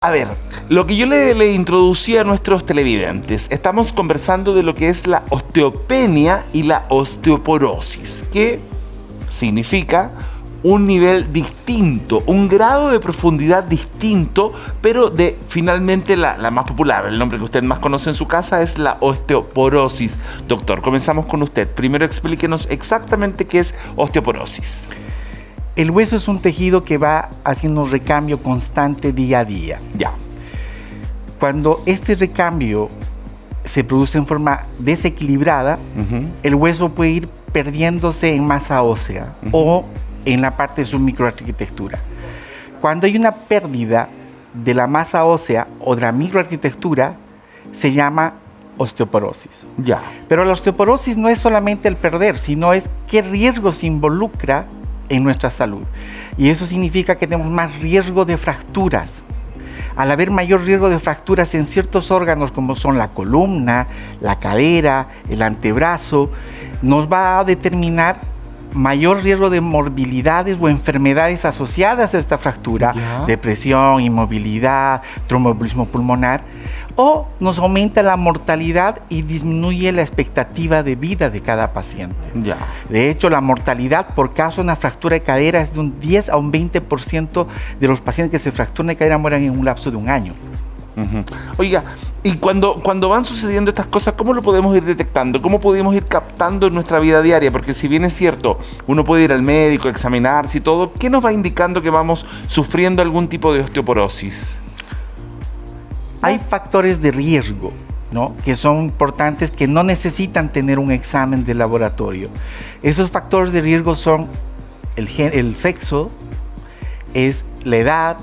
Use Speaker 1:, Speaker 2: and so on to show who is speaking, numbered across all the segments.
Speaker 1: A ver, lo que yo le introducí a nuestros televidentes, estamos conversando de lo que es la osteopenia y la osteoporosis, que significa un nivel distinto, un grado de profundidad distinto, pero de finalmente la más popular, el nombre que usted más conoce en su casa es la osteoporosis. Doctor, comenzamos con usted. Primero explíquenos exactamente qué es osteoporosis.
Speaker 2: El hueso es un tejido que va haciendo un recambio constante día a día.
Speaker 1: Ya.
Speaker 2: Cuando este recambio se produce en forma desequilibrada, el hueso puede ir perdiéndose en masa ósea o en la parte de su microarquitectura. Cuando hay una pérdida de la masa ósea o de la microarquitectura, se llama osteoporosis.
Speaker 1: Ya.
Speaker 2: Pero la osteoporosis no es solamente el perder, sino es qué riesgo se involucra en nuestra salud. Y eso significa que tenemos más riesgo de fracturas. Al haber mayor riesgo de fracturas en ciertos órganos como son la columna, la cadera, el antebrazo, nos va a determinar mayor riesgo de morbilidades o enfermedades asociadas a esta fractura, depresión, inmovilidad, tromboembolismo pulmonar, o nos aumenta la mortalidad y disminuye la expectativa de vida de cada paciente.
Speaker 1: Ya.
Speaker 2: De hecho, la mortalidad por causa de una fractura de cadera es de un 10 a un 20% de los pacientes que se fracturan de cadera mueren en un lapso de un año.
Speaker 1: Oiga, y cuando van sucediendo estas cosas, ¿cómo lo podemos ir detectando? ¿Cómo podemos ir captando en nuestra vida diaria? Porque si bien es cierto, uno puede ir al médico, examinarse y todo, ¿qué nos va indicando que vamos sufriendo algún tipo de osteoporosis?
Speaker 2: Hay factores de riesgo, ¿no?, que son importantes, que no necesitan tener un examen de laboratorio. Esos factores de riesgo son el sexo, es la edad,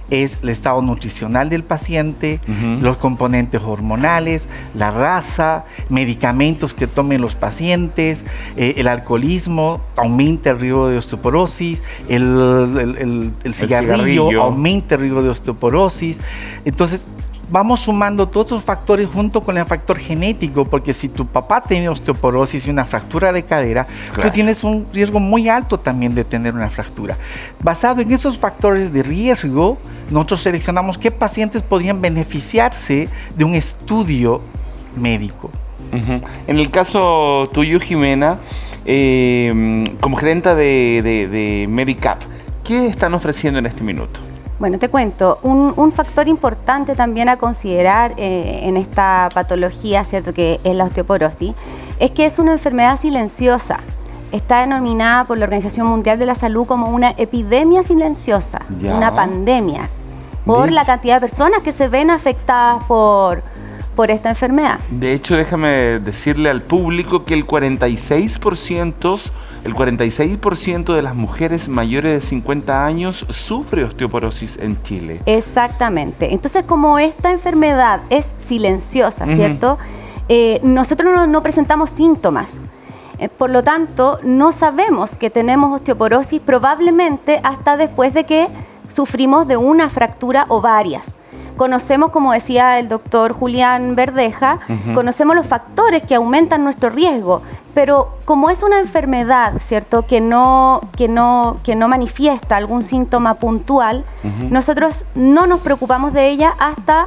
Speaker 2: es el estado nutricional del paciente, los componentes hormonales, la raza, medicamentos que tomen los pacientes, el alcoholismo aumenta el riesgo de osteoporosis, el cigarrillo aumenta el riesgo de osteoporosis. Entonces, vamos sumando todos esos factores junto con el factor genético, porque si tu papá tiene osteoporosis y una fractura de cadera, tú tienes un riesgo muy alto también de tener una fractura. Basado en esos factores de riesgo, nosotros seleccionamos qué pacientes podrían beneficiarse de un estudio médico.
Speaker 1: En el caso tuyo, Jimena, como gerenta de Medicap, ¿qué están ofreciendo en este minuto?
Speaker 3: Bueno, te cuento, un factor importante también a considerar en esta patología, ¿cierto?, que es la osteoporosis, es que es una enfermedad silenciosa. Está denominada por la Organización Mundial de la Salud como una epidemia silenciosa, una pandemia, por la cantidad de personas que se ven afectadas por esta enfermedad.
Speaker 1: De hecho, déjame decirle al público que el 46% de las mujeres mayores de 50 años sufre osteoporosis en Chile.
Speaker 3: Exactamente. Entonces, como esta enfermedad es silenciosa, ¿cierto? Nosotros no presentamos síntomas. Por lo tanto, no sabemos que tenemos osteoporosis probablemente hasta después de que sufrimos de una fractura o varias. Conocemos, como decía el doctor Julián Verdeja, conocemos los factores que aumentan nuestro riesgo, pero como es una enfermedad, ¿cierto?, que no manifiesta algún síntoma puntual, nosotros no nos preocupamos de ella hasta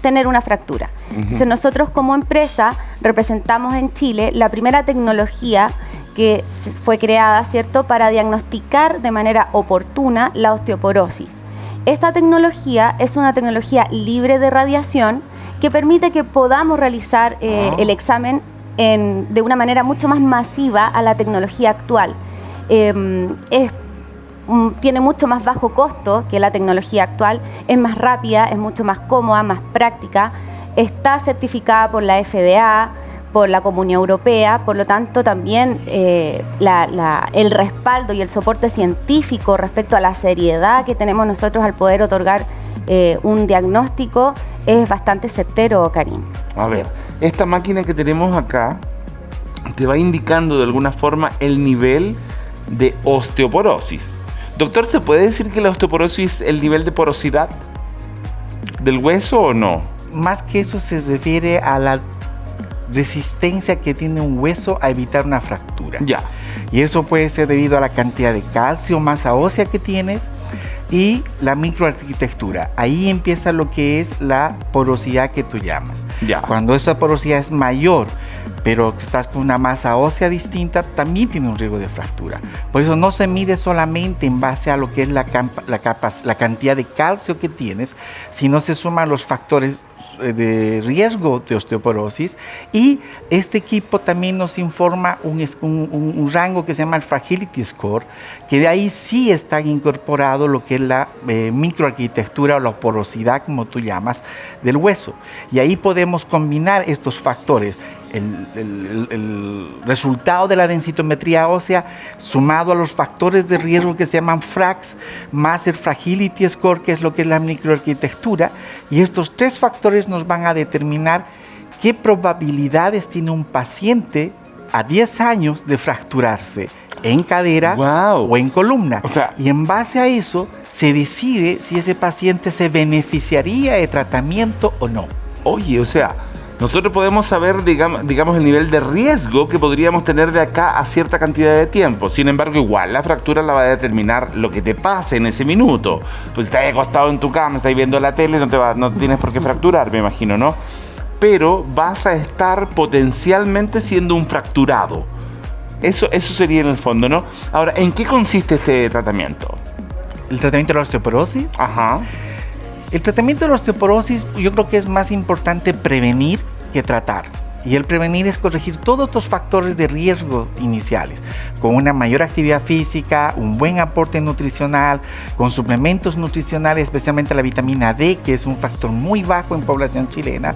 Speaker 3: tener una fractura. Entonces, nosotros como empresa representamos en Chile la primera tecnología que fue creada, ¿cierto?, para diagnosticar de manera oportuna la osteoporosis. Esta tecnología es una tecnología libre de radiación que permite que podamos realizar el examen de una manera mucho más masiva a la tecnología actual. Tiene mucho más bajo costo que la tecnología actual, es más rápida, es mucho más cómoda, más práctica, está certificada por la FDA, por la Comunidad Europea, por lo tanto también el respaldo y el soporte científico respecto a la seriedad que tenemos nosotros al poder otorgar un diagnóstico es bastante certero, Karim.
Speaker 1: A ver, esta máquina que tenemos acá te va indicando de alguna forma el nivel de osteoporosis. Doctor, ¿se puede decir que la osteoporosis es el nivel de porosidad del hueso o no?
Speaker 2: Más que eso se refiere a la resistencia que tiene un hueso a evitar una fractura.
Speaker 1: Ya.
Speaker 2: Y eso puede ser debido a la cantidad de calcio, masa ósea que tienes y la microarquitectura. Ahí empieza lo que es la porosidad que tú llamas.
Speaker 1: Ya.
Speaker 2: Cuando esa porosidad es mayor, pero estás con una masa ósea distinta, también tiene un riesgo de fractura. Por eso no se mide solamente en base a lo que es la cantidad de calcio que tienes, sino se suman los factores de riesgo de osteoporosis, y este equipo también nos informa un rango que se llama el Fragility Score, que de ahí sí está incorporado lo que es la microarquitectura o la porosidad, como tú llamas, del hueso. Y ahí podemos combinar estos factores, el resultado de la densitometría ósea sumado a los factores de riesgo que se llaman FRAX, más el Fragility Score, que es lo que es la microarquitectura, y estos tres factores nos van a determinar qué probabilidades tiene un paciente a 10 años de fracturarse en cadera o en columna. O sea, y en base a eso se decide si ese paciente se beneficiaría de tratamiento o no.
Speaker 1: Oye, o sea, nosotros podemos saber, digamos, el nivel de riesgo que podríamos tener de acá a cierta cantidad de tiempo. Sin embargo, igual la fractura la va a determinar lo que te pase en ese minuto. Pues si estás acostado en tu cama, estás viendo la tele, no tienes por qué fracturar, me imagino, ¿no? Pero vas a estar potencialmente siendo un fracturado. Eso sería en el fondo, ¿no? Ahora, ¿en qué consiste este tratamiento?
Speaker 2: ¿El tratamiento de la osteoporosis?
Speaker 1: Ajá.
Speaker 2: El tratamiento de la osteoporosis, yo creo que es más importante prevenir que tratar. Y el prevenir es corregir todos estos factores de riesgo iniciales, con una mayor actividad física, un buen aporte nutricional, con suplementos nutricionales, especialmente la vitamina D, que es un factor muy bajo en población chilena.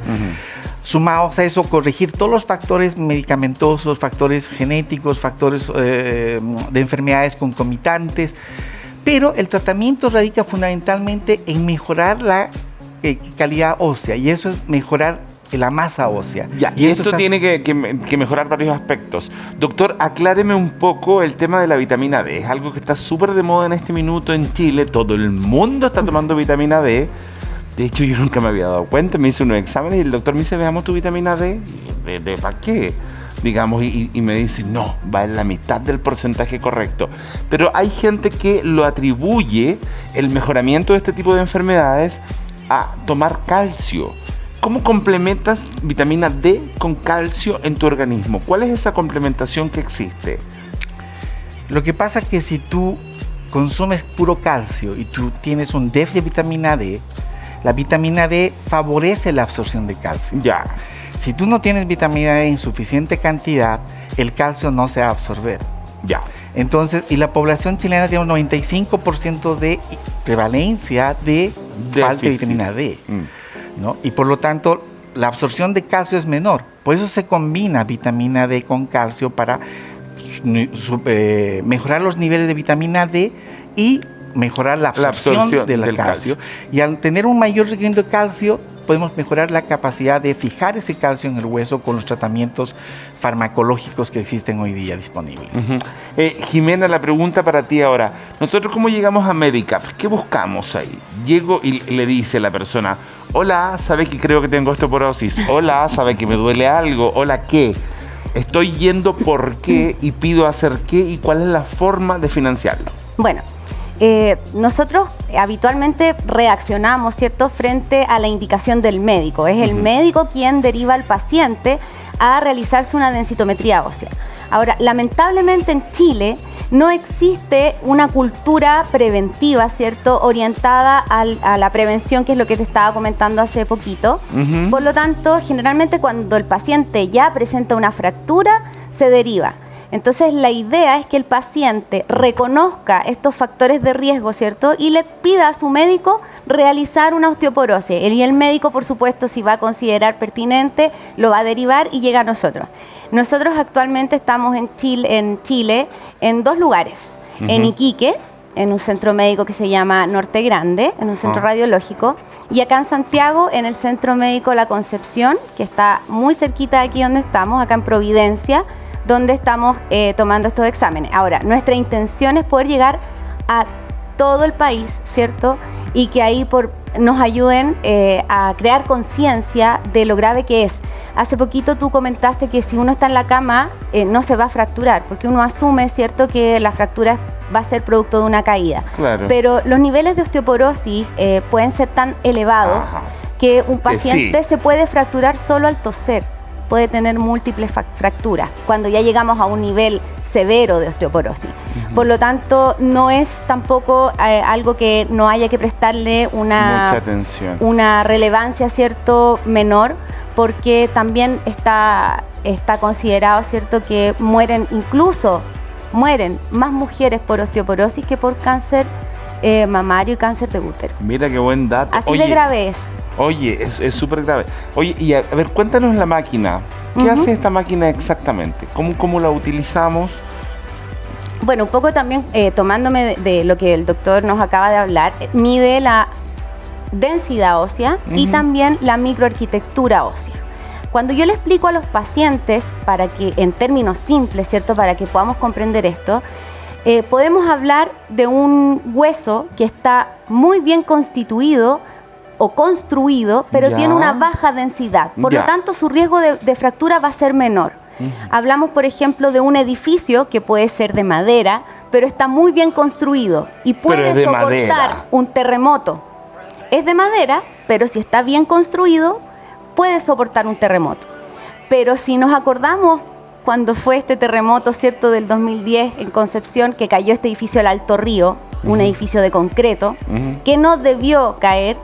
Speaker 2: Sumados a eso, corregir todos los factores medicamentosos, factores genéticos, factores de enfermedades concomitantes. Pero el tratamiento radica fundamentalmente en mejorar la calidad ósea, y eso es mejorar la masa ósea.
Speaker 1: Ya, y esto tiene que mejorar varios aspectos. Doctor, acláreme un poco el tema de la vitamina D. Es algo que está súper de moda en este minuto en Chile. Todo el mundo está tomando vitamina D. De hecho, yo nunca me había dado cuenta. Me hice unos exámenes y el doctor me dice, veamos tu vitamina D. ¿De para qué? Digamos, y me dice, no, va en la mitad del porcentaje correcto. Pero hay gente que lo atribuye el mejoramiento de este tipo de enfermedades a tomar calcio. ¿Cómo complementas vitamina D con calcio en tu organismo? ¿Cuál es esa complementación que existe?
Speaker 2: Lo que pasa es que si tú consumes puro calcio y tú tienes un déficit de vitamina D, la vitamina D favorece la absorción de calcio.
Speaker 1: Ya.
Speaker 2: Si tú no tienes vitamina D en suficiente cantidad, el calcio no se va a absorber.
Speaker 1: Ya.
Speaker 2: Entonces, y la población chilena tiene un 95% de prevalencia de falta de vitamina D, ¿no? Y por lo tanto, la absorción de calcio es menor. Por eso se combina vitamina D con calcio para mejorar los niveles de vitamina D y mejorar la absorción del calcio. Y al tener un mayor requerimiento de calcio, podemos mejorar la capacidad de fijar ese calcio en el hueso con los tratamientos farmacológicos que existen hoy día disponibles.
Speaker 1: Jimena, la pregunta para ti ahora. Nosotros, ¿cómo llegamos a Medicap? ¿Qué buscamos ahí? Llego y le dice la persona, hola, ¿sabe que creo que tengo osteoporosis? Hola, ¿sabe que me duele algo? Hola, ¿qué? Estoy yendo por qué y pido hacer qué, y cuál es la forma de financiarlo.
Speaker 3: Bueno, nosotros habitualmente reaccionamos, ¿cierto?, frente a la indicación del médico. Es el médico quien deriva al paciente a realizarse una densitometría ósea. Ahora, lamentablemente en Chile no existe una cultura preventiva, ¿cierto?, orientada a la prevención, que es lo que te estaba comentando hace poquito. Por lo tanto, generalmente cuando el paciente ya presenta una fractura, se deriva. Entonces, la idea es que el paciente reconozca estos factores de riesgo, ¿cierto?, y le pida a su médico realizar una osteoporosis. Y el médico, por supuesto, si va a considerar pertinente, lo va a derivar y llega a nosotros. Nosotros actualmente estamos en Chile en 2 lugares. En Iquique, en un centro médico que se llama Norte Grande, en un centro radiológico, y acá en Santiago, en el Centro Médico La Concepción, que está muy cerquita de aquí donde estamos, acá en Providencia, donde estamos tomando estos exámenes. Ahora, nuestra intención es poder llegar a todo el país, ¿cierto? y que ahí nos ayuden a crear conciencia de lo grave que es. Hace poquito tú comentaste que si uno está en la cama no se va a fracturar, porque uno asume, ¿cierto?, que la fractura va a ser producto de una caída.
Speaker 1: Claro.
Speaker 3: Pero los niveles de osteoporosis pueden ser tan elevados que un paciente se puede fracturar solo al toser. Puede tener múltiples fracturas cuando ya llegamos a un nivel severo de osteoporosis. Por lo tanto, no es tampoco algo que no haya que prestarle mucha
Speaker 1: atención,
Speaker 3: una relevancia, ¿cierto?, menor, porque también está considerado, ¿cierto?, que mueren más mujeres por osteoporosis que por cáncer mamario y cáncer de útero.
Speaker 1: Mira qué buen dato.
Speaker 3: Así de grave es.
Speaker 1: Oye, es súper grave. Oye, y a ver, cuéntanos la máquina. ¿Qué hace esta máquina exactamente? ¿Cómo la utilizamos?
Speaker 3: Bueno, un poco también tomándome de lo que el doctor nos acaba de hablar, mide la densidad ósea y también la microarquitectura ósea. Cuando yo le explico a los pacientes, para que en términos simples, ¿cierto?, para que podamos comprender esto, podemos hablar de un hueso que está muy bien constituido o construido, pero tiene una baja densidad. Por lo tanto, su riesgo de fractura va a ser menor. Hablamos, por ejemplo, de un edificio que puede ser de madera, pero está muy bien construido y puede soportar un terremoto. Es de madera, pero si está bien construido, puede soportar un terremoto. Pero si nos acordamos cuando fue este terremoto, ¿cierto?, del 2010 en Concepción, que cayó este edificio al Alto Río, un edificio de concreto, que no debió caer,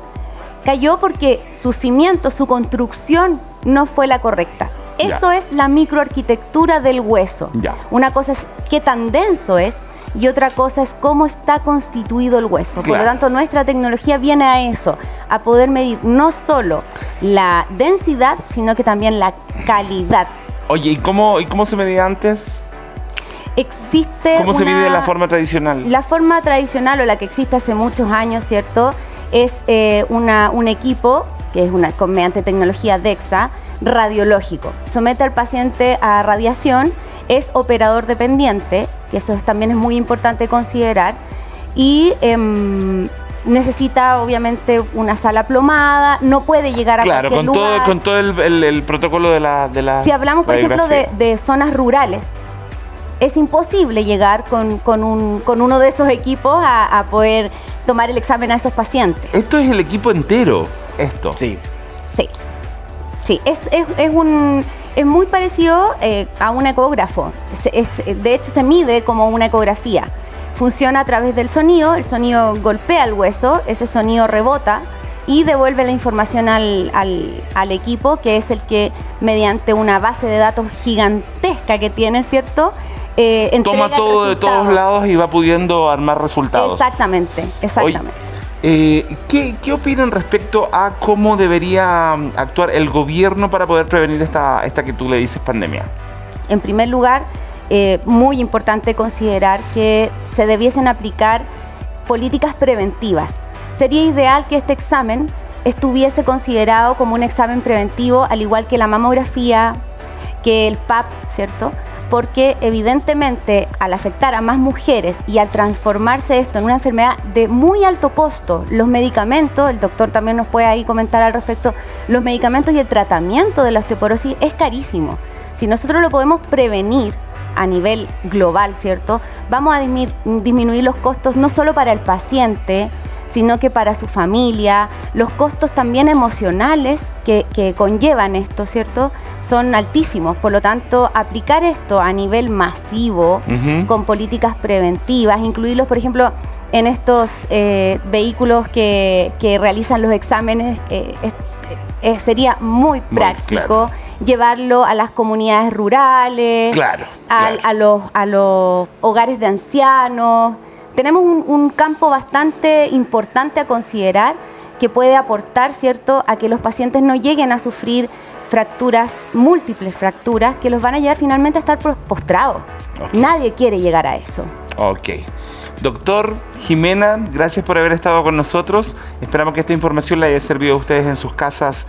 Speaker 3: cayó porque su cimiento, su construcción no fue la correcta. Eso es la microarquitectura del hueso. Una cosa es qué tan denso es y otra cosa es cómo está constituido el hueso. Por lo tanto, nuestra tecnología viene a eso, a poder medir no solo la densidad, sino que también la calidad.
Speaker 1: Oye, ¿y cómo se medía antes?
Speaker 3: ¿Cómo
Speaker 1: se mide de la forma tradicional?
Speaker 3: La forma tradicional, o la que existe hace muchos años, ¿cierto?, es un equipo que es mediante tecnología DEXA, radiológico. Somete al paciente a radiación, es operador dependiente, que eso también es muy importante considerar, y necesita obviamente una sala plomada, no puede llegar a cualquier lugar.
Speaker 1: Con todo el protocolo de la
Speaker 3: Si hablamos, por ejemplo, de zonas rurales, es imposible llegar con uno de esos equipos a poder tomar el examen a esos pacientes.
Speaker 1: ¿Esto es el equipo entero? Esto.
Speaker 2: Sí.
Speaker 3: Sí, es muy parecido a un ecógrafo. De hecho, se mide como una ecografía. Funciona a través del sonido, el sonido golpea el hueso, ese sonido rebota y devuelve la información al equipo, que es el que, mediante una base de datos gigantesca que tiene, ¿cierto?,
Speaker 1: toma todo de todos lados y va pudiendo armar resultados.
Speaker 3: Exactamente.
Speaker 1: Oye, ¿qué opinan respecto a cómo debería actuar el gobierno para poder prevenir esta que tú le dices pandemia?
Speaker 3: En primer lugar, muy importante considerar que se debiesen aplicar políticas preventivas. Sería ideal que este examen estuviese considerado como un examen preventivo, al igual que la mamografía, que el PAP, ¿cierto?, porque evidentemente al afectar a más mujeres y al transformarse esto en una enfermedad de muy alto costo, los medicamentos, el doctor también nos puede ahí comentar al respecto, los medicamentos y el tratamiento de la osteoporosis es carísimo. Si nosotros lo podemos prevenir a nivel global, ¿cierto?, vamos a disminuir los costos no solo para el paciente, sino que para su familia. Los costos también emocionales que conllevan esto, ¿cierto?, son altísimos. Por lo tanto, aplicar esto a nivel masivo, con políticas preventivas, incluirlos, por ejemplo, en estos vehículos que realizan los exámenes, sería muy práctico. Llevarlo a las comunidades rurales, a los hogares de ancianos. Tenemos un campo bastante importante a considerar que puede aportar, ¿cierto?, a que los pacientes no lleguen a sufrir múltiples fracturas que los van a llevar finalmente a estar postrados. Nadie quiere llegar a eso.
Speaker 1: Ok. Doctor Jimena, gracias por haber estado con nosotros. Esperamos que esta información le haya servido a ustedes en sus casas